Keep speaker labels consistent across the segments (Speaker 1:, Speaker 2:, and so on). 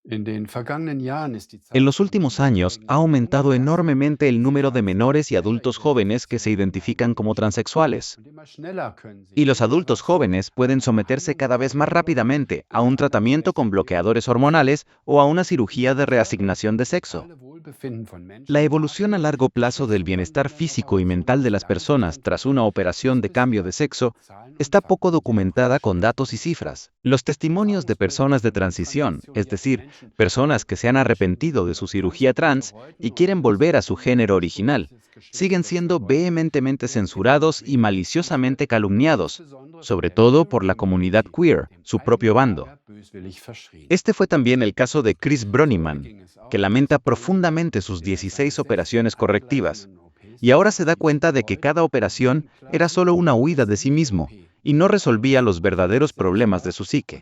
Speaker 1: En los últimos años ha aumentado enormemente el número de menores y adultos jóvenes que se identifican como transexuales. Y los adultos jóvenes pueden someterse cada vez más rápidamente a un tratamiento con bloqueadores hormonales o a una cirugía de reasignación de sexo. La evolución a largo plazo del bienestar físico y mental de las personas tras una operación de cambio de sexo está poco documentada con datos y cifras. Los testimonios de personas de transición, es decir, personas que se han arrepentido de su cirugía trans y quieren volver a su género original, siguen siendo vehementemente censurados y maliciosamente calumniados, sobre todo por la comunidad queer, su propio bando. Este fue también el caso de Chris Broniman, que lamenta profundamente sus 16 operaciones correctivas, y ahora se da cuenta de que cada operación era solo una huida de sí mismo y no resolvía los verdaderos problemas de su psique.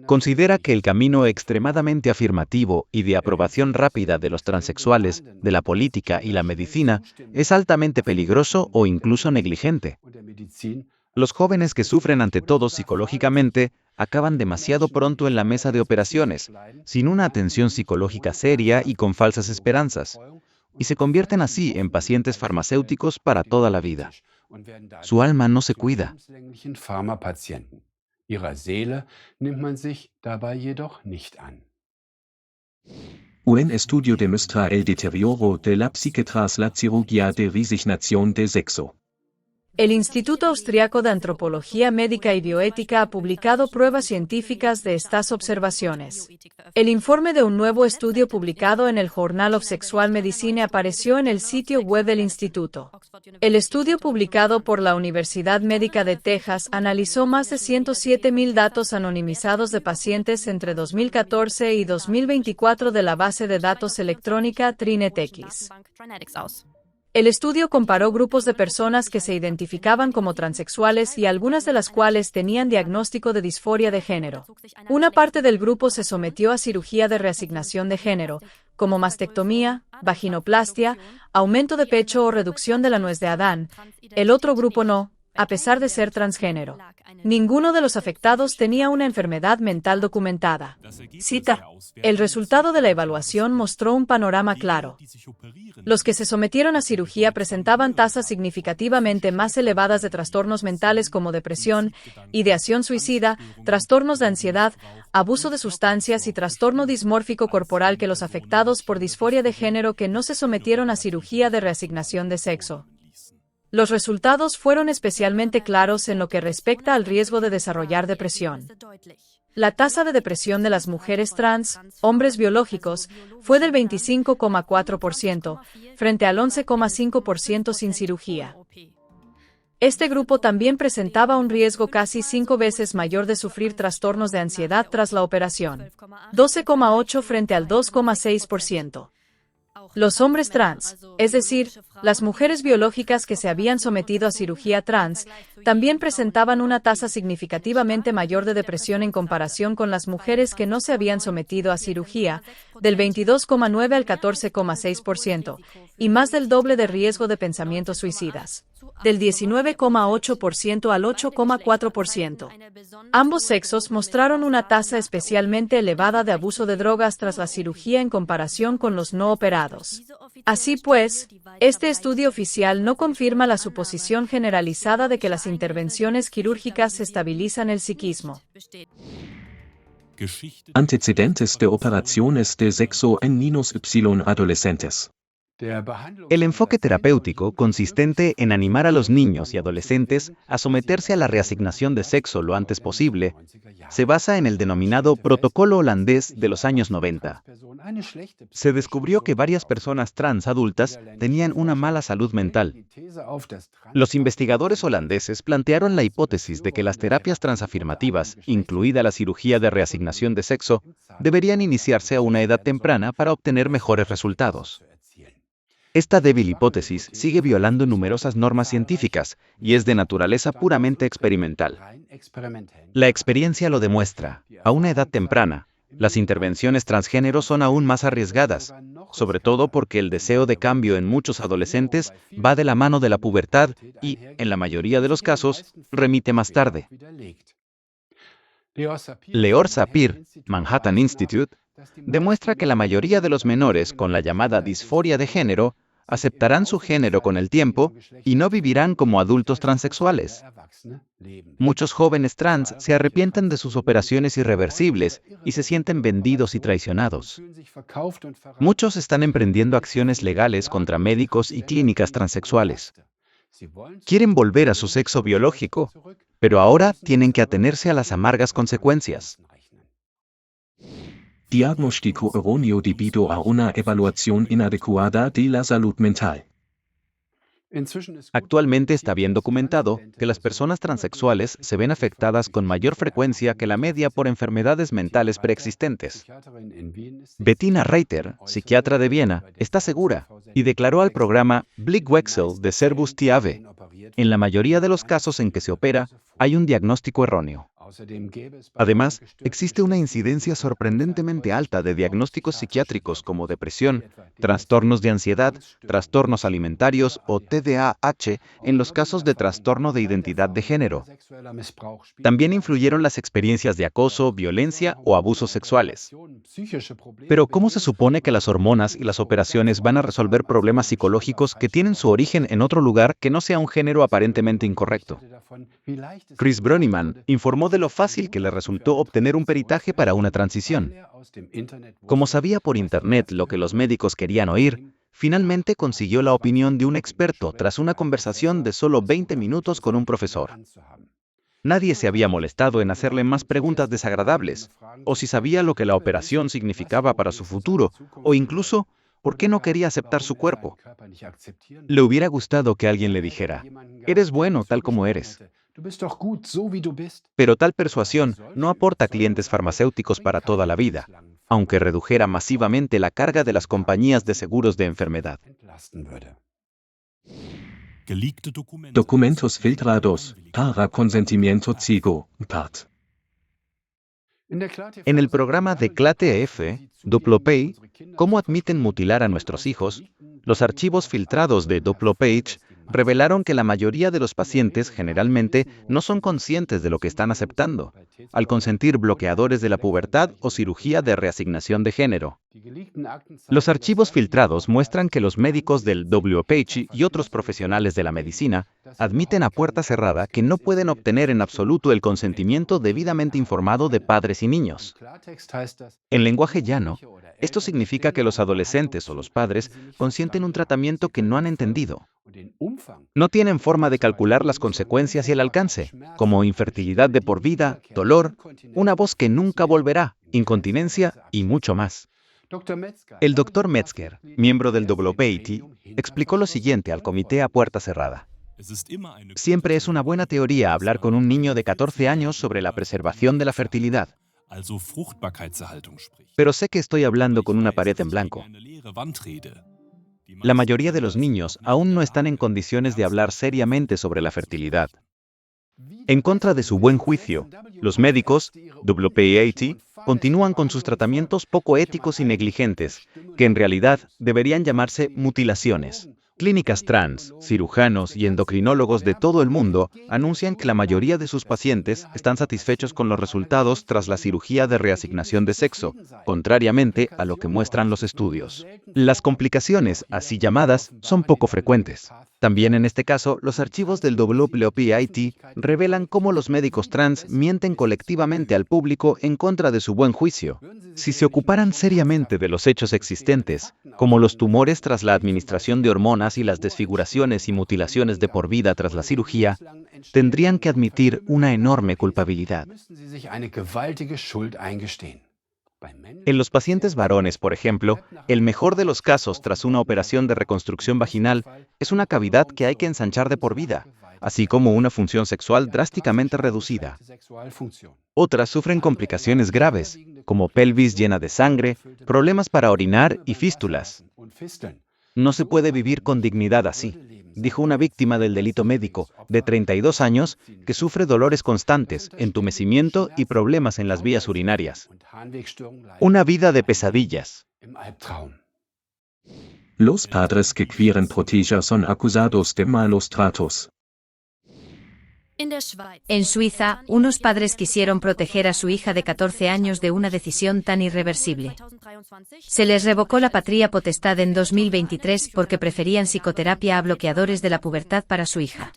Speaker 1: Considera que el camino extremadamente afirmativo y de aprobación rápida de los transexuales, de la política y la medicina es altamente peligroso o incluso negligente. Los jóvenes que sufren ante todo psicológicamente acaban demasiado pronto en la mesa de operaciones, sin una atención psicológica seria y con falsas esperanzas, y se convierten así en pacientes farmacéuticos para toda la vida. Su alma no se cuida.
Speaker 2: Un estudio demuestra el deterioro de la psique tras la cirugía de resignación de sexo.
Speaker 3: El Instituto Austriaco de Antropología Médica y Bioética ha publicado pruebas científicas de estas observaciones. El informe de un nuevo estudio publicado en el Journal of Sexual Medicine apareció en el sitio web del instituto. El estudio publicado por la Universidad Médica de Texas analizó más de 107.000 datos anonimizados de pacientes entre 2014 y 2024 de la base de datos electrónica TrinetX. El estudio comparó grupos de personas que se identificaban como transexuales y algunas de las cuales tenían diagnóstico de disforia de género. Una parte del grupo se sometió a cirugía de reasignación de género, como mastectomía, vaginoplastia, aumento de pecho o reducción de la nuez de Adán. El otro grupo no, a pesar de ser transgénero. Ninguno de los afectados tenía una enfermedad mental documentada. Cita: el resultado de la evaluación mostró un panorama claro. Los que se sometieron a cirugía presentaban tasas significativamente más elevadas de trastornos mentales como depresión, ideación suicida, trastornos de ansiedad, abuso de sustancias y trastorno dismórfico corporal que los afectados por disforia de género que no se sometieron a cirugía de reasignación de sexo. Los resultados fueron especialmente claros en lo que respecta al riesgo de desarrollar depresión. La tasa de depresión de las mujeres trans, hombres biológicos, fue del 25,4%, frente al 11,5% sin cirugía. Este grupo también presentaba un riesgo casi 5 veces mayor de sufrir trastornos de ansiedad tras la operación, 12,8 frente al 2,6%. Los hombres trans, es decir, las mujeres biológicas que se habían sometido a cirugía trans, también presentaban una tasa significativamente mayor de depresión en comparación con las mujeres que no se habían sometido a cirugía, del 22,9 al 14,6%, y más del doble de riesgo de pensamientos suicidas, del 19,8% al 8,4%. Ambos sexos mostraron una tasa especialmente elevada de abuso de drogas tras la cirugía en comparación con los no operados. Así pues, este estudio oficial no confirma la suposición generalizada de que las intervenciones quirúrgicas estabilizan el psiquismo.
Speaker 2: Antecedentes de operaciones de sexo en niños y adolescentes.
Speaker 1: El enfoque terapéutico consistente en animar a los niños y adolescentes a someterse a la reasignación de sexo lo antes posible se basa en el denominado protocolo holandés de los años 90. Se descubrió que varias personas trans adultas tenían una mala salud mental. Los investigadores holandeses plantearon la hipótesis de que las terapias transafirmativas, incluida la cirugía de reasignación de sexo, deberían iniciarse a una edad temprana para obtener mejores resultados. Esta débil hipótesis sigue violando numerosas normas científicas y es de naturaleza puramente experimental. La experiencia lo demuestra. A una edad temprana, las intervenciones transgénero son aún más arriesgadas, sobre todo porque el deseo de cambio en muchos adolescentes va de la mano de la pubertad y, en la mayoría de los casos, remite más tarde. Leor Sapir, Manhattan Institute, demuestra que la mayoría de los menores con la llamada disforia de género aceptarán su género con el tiempo y no vivirán como adultos transexuales. Muchos jóvenes trans se arrepienten de sus operaciones irreversibles y se sienten vendidos y traicionados. Muchos están emprendiendo acciones legales contra médicos y clínicas transexuales. Quieren volver a su sexo biológico, pero ahora tienen que atenerse a las amargas consecuencias.
Speaker 2: Diagnóstico erróneo debido a una evaluación inadecuada de la salud mental.
Speaker 1: Actualmente está bien documentado que las personas transexuales se ven afectadas con mayor frecuencia que la media por enfermedades mentales preexistentes. Bettina Reiter, psiquiatra de Viena, está segura y declaró al programa Blickwechsel de Servus TAV: en la mayoría de los casos en que se opera, hay un diagnóstico erróneo. Además, existe una incidencia sorprendentemente alta de diagnósticos psiquiátricos como depresión, trastornos de ansiedad, trastornos alimentarios o TDAH en los casos de trastorno de identidad de género. También influyeron las experiencias de acoso, violencia o abusos sexuales. Pero ¿cómo se supone que las hormonas y las operaciones van a resolver problemas psicológicos que tienen su origen en otro lugar que no sea un género aparentemente incorrecto? Chris Brönnimann informó de lo fácil que le resultó obtener un peritaje para una transición. Como sabía por internet lo que los médicos querían oír, finalmente consiguió la opinión de un experto tras una conversación de solo 20 minutos con un profesor. Nadie se había molestado en hacerle más preguntas desagradables, o si sabía lo que la operación significaba para su futuro, o incluso, ¿por qué no quería aceptar su cuerpo? Le hubiera gustado que alguien le dijera: eres bueno tal como eres. Pero tal persuasión no aporta clientes farmacéuticos para toda la vida, aunque redujera masivamente la carga de las compañías de seguros de enfermedad.
Speaker 2: Documentos filtrados, para consentimiento ciego, part.
Speaker 1: En el programa de CLATE-F, Doppelpage, ¿Cómo admiten mutilar a nuestros hijos?, los archivos filtrados de Doppelpage revelaron que la mayoría de los pacientes generalmente no son conscientes de lo que están aceptando, al consentir bloqueadores de la pubertad o cirugía de reasignación de género. Los archivos filtrados muestran que los médicos del WPH y otros profesionales de la medicina admiten a puerta cerrada que no pueden obtener en absoluto el consentimiento debidamente informado de padres y niños. En lenguaje llano, esto significa que los adolescentes o los padres consienten un tratamiento que no han entendido. No tienen forma de calcular las consecuencias y el alcance, como infertilidad de por vida, dolor, una voz que nunca volverá, incontinencia y mucho más. El Dr. Metzger, miembro del WPAT, explicó lo siguiente al comité a puerta cerrada: siempre es una buena teoría hablar con un niño de 14 años sobre la preservación de la fertilidad. Pero sé que estoy hablando con una pared en blanco. La mayoría de los niños aún no están en condiciones de hablar seriamente sobre la fertilidad. En contra de su buen juicio, los médicos, WPAT, continúan con sus tratamientos poco éticos y negligentes, que en realidad deberían llamarse mutilaciones. Clínicas trans, cirujanos y endocrinólogos de todo el mundo anuncian que la mayoría de sus pacientes están satisfechos con los resultados tras la cirugía de reasignación de sexo, contrariamente a lo que muestran los estudios. Las complicaciones, así llamadas, son poco frecuentes. También en este caso, los archivos del WPAT revelan cómo los médicos trans mienten colectivamente al público en contra de su buen juicio. Si se ocuparan seriamente de los hechos existentes, como los tumores tras la administración de hormonas y las desfiguraciones y mutilaciones de por vida tras la cirugía, tendrían que admitir una enorme culpabilidad. En los pacientes varones, por ejemplo, el mejor de los casos tras una operación de reconstrucción vaginal es una cavidad que hay que ensanchar de por vida, así como una función sexual drásticamente reducida. Otras sufren complicaciones graves, como pelvis llena de sangre, problemas para orinar y fístulas. No se puede vivir con dignidad así, dijo una víctima del delito médico, de 32 años, que sufre dolores constantes, entumecimiento y problemas en las vías urinarias. Una vida de pesadillas.
Speaker 2: Los padres que quieren proteger son acusados de malos tratos.
Speaker 3: En Suiza, unos padres quisieron proteger a su hija de 14 años de una decisión tan irreversible. Se les revocó la patria potestad en 2023 porque preferían psicoterapia a bloqueadores de la pubertad para su hija.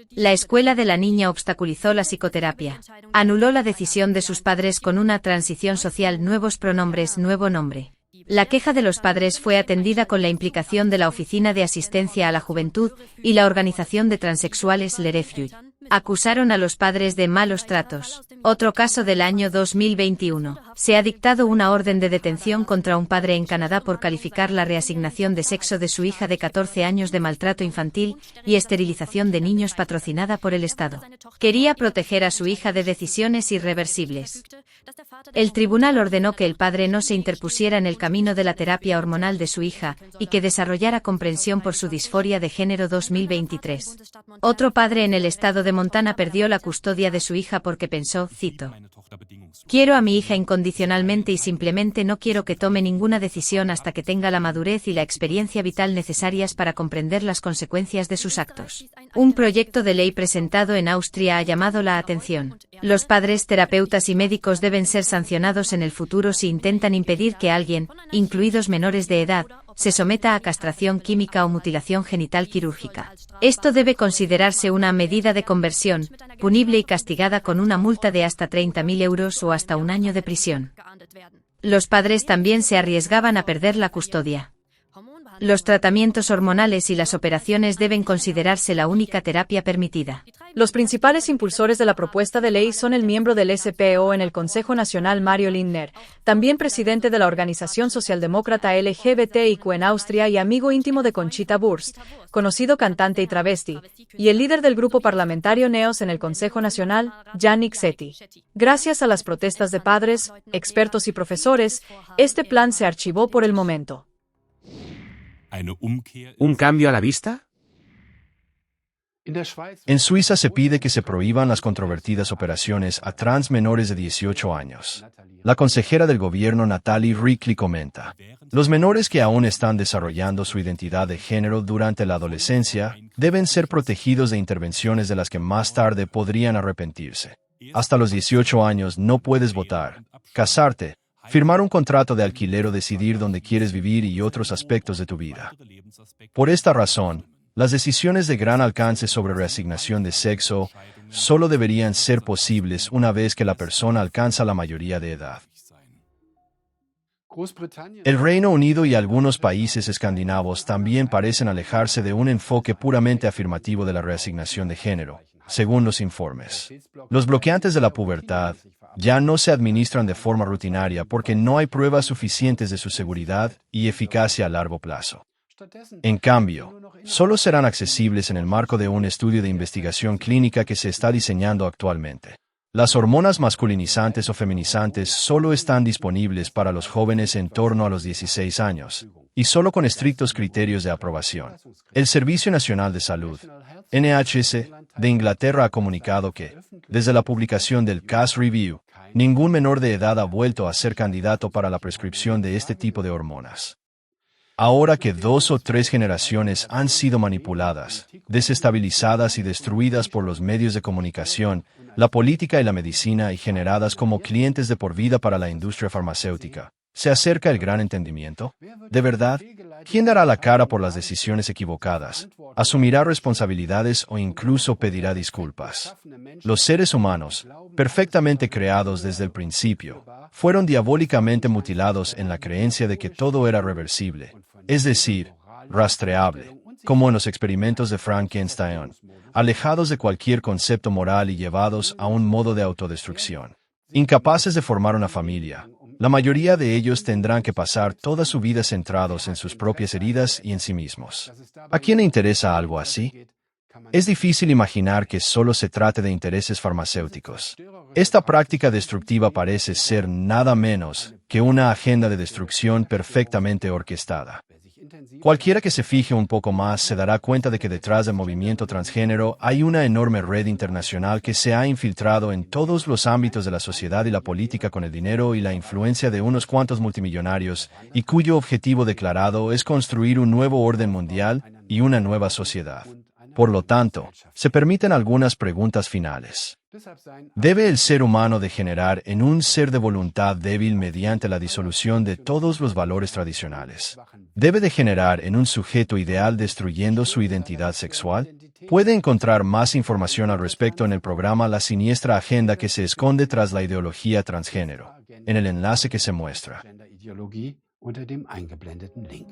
Speaker 3: La escuela de la niña obstaculizó la psicoterapia. Anuló la decisión de sus padres con una transición social, nuevos pronombres, nuevo nombre. La queja de los padres fue atendida con la implicación de la Oficina de Asistencia a la Juventud y la organización de transexuales Le Refuge. Acusaron a los padres de malos tratos. Otro caso del año 2021. Se ha dictado una orden de detención contra un padre en Canadá por calificar la reasignación de sexo de su hija de 14 años de maltrato infantil y esterilización de niños patrocinada por el Estado. Quería proteger a su hija de decisiones irreversibles. El tribunal ordenó que el padre no se interpusiera en el camino de la terapia hormonal de su hija y que desarrollara comprensión por su disforia de género 2023. Otro padre en el estado de Montana perdió la custodia de su hija porque pensó, cito: "Quiero a mi hija incondicionalmente y simplemente no quiero que tome ninguna decisión hasta que tenga la madurez y la experiencia vital necesarias para comprender las consecuencias de sus actos". Un proyecto de ley presentado en Austria ha llamado la atención. Los padres, terapeutas y médicos deben ser sancionados en el futuro si intentan impedir que alguien, incluidos menores de edad, se someta a castración química o mutilación genital quirúrgica. Esto debe considerarse una medida de conversión, punible y castigada con una multa de hasta 30.000 euros o hasta un año de prisión. Los padres también se arriesgaban a perder la custodia. Los tratamientos hormonales y las operaciones deben considerarse la única terapia permitida.
Speaker 4: Los principales impulsores de la propuesta de ley son el miembro del SPO en el Consejo Nacional Mario Lindner, también presidente de la organización socialdemócrata LGBTIQ en Austria y amigo íntimo de Conchita Wurst, conocido cantante y travesti, y el líder del grupo parlamentario NEOS en el Consejo Nacional, Yannick Setti. Gracias a las protestas de padres, expertos y profesores, este plan se archivó por el momento.
Speaker 1: ¿Un cambio a la vista?
Speaker 5: En Suiza se pide que se prohíban las controvertidas operaciones a trans menores de 18 años. La consejera del gobierno Natalie Rickley comenta: "Los menores que aún están desarrollando su identidad de género durante la adolescencia deben ser protegidos de intervenciones de las que más tarde podrían arrepentirse. Hasta los 18 años no puedes votar, casarte, firmar un contrato de alquiler o decidir dónde quieres vivir y otros aspectos de tu vida. Por esta razón, las decisiones de gran alcance sobre reasignación de sexo solo deberían ser posibles una vez que la persona alcanza la mayoría de edad". El Reino Unido y algunos países escandinavos también parecen alejarse de un enfoque puramente afirmativo de la reasignación de género, según los informes. Los bloqueantes de la pubertad ya no se administran de forma rutinaria porque no hay pruebas suficientes de su seguridad y eficacia a largo plazo. En cambio, solo serán accesibles en el marco de un estudio de investigación clínica que se está diseñando actualmente. Las hormonas masculinizantes o feminizantes solo están disponibles para los jóvenes en torno a los 16 años, y solo con estrictos criterios de aprobación. El Servicio Nacional de Salud, NHS, de Inglaterra ha comunicado que, desde la publicación del Cass Review, ningún menor de edad ha vuelto a ser candidato para la prescripción de este tipo de hormonas. Ahora que 2 o 3 generaciones han sido manipuladas, desestabilizadas y destruidas por los medios de comunicación, la política y la medicina y generadas como clientes de por vida para la industria farmacéutica, ¿se acerca el gran entendimiento? ¿De verdad? ¿Quién dará la cara por las decisiones equivocadas? ¿Asumirá responsabilidades o incluso pedirá disculpas? Los seres humanos, perfectamente creados desde el principio, fueron diabólicamente mutilados en la creencia de que todo era reversible, es decir, rastreable, como en los experimentos de Frankenstein, alejados de cualquier concepto moral y llevados a un modo de autodestrucción. Incapaces de formar una familia, la mayoría de ellos tendrán que pasar toda su vida centrados en sus propias heridas y en sí mismos. ¿A quién le interesa algo así? Es difícil imaginar que solo se trate de intereses farmacéuticos. Esta práctica destructiva parece ser nada menos que una agenda de destrucción perfectamente orquestada. Cualquiera que se fije un poco más se dará cuenta de que detrás del movimiento transgénero hay una enorme red internacional que se ha infiltrado en todos los ámbitos de la sociedad y la política con el dinero y la influencia de unos cuantos multimillonarios, y cuyo objetivo declarado es construir un nuevo orden mundial y una nueva sociedad. Por lo tanto, se permiten algunas preguntas finales. ¿Debe el ser humano degenerar en un ser de voluntad débil mediante la disolución de todos los valores tradicionales? ¿Debe degenerar en un sujeto ideal destruyendo su identidad sexual? Puede encontrar más información al respecto en el programa La Siniestra Agenda que se esconde tras la ideología transgénero, en el enlace que se muestra.
Speaker 6: Unter dem eingeblendeten Link.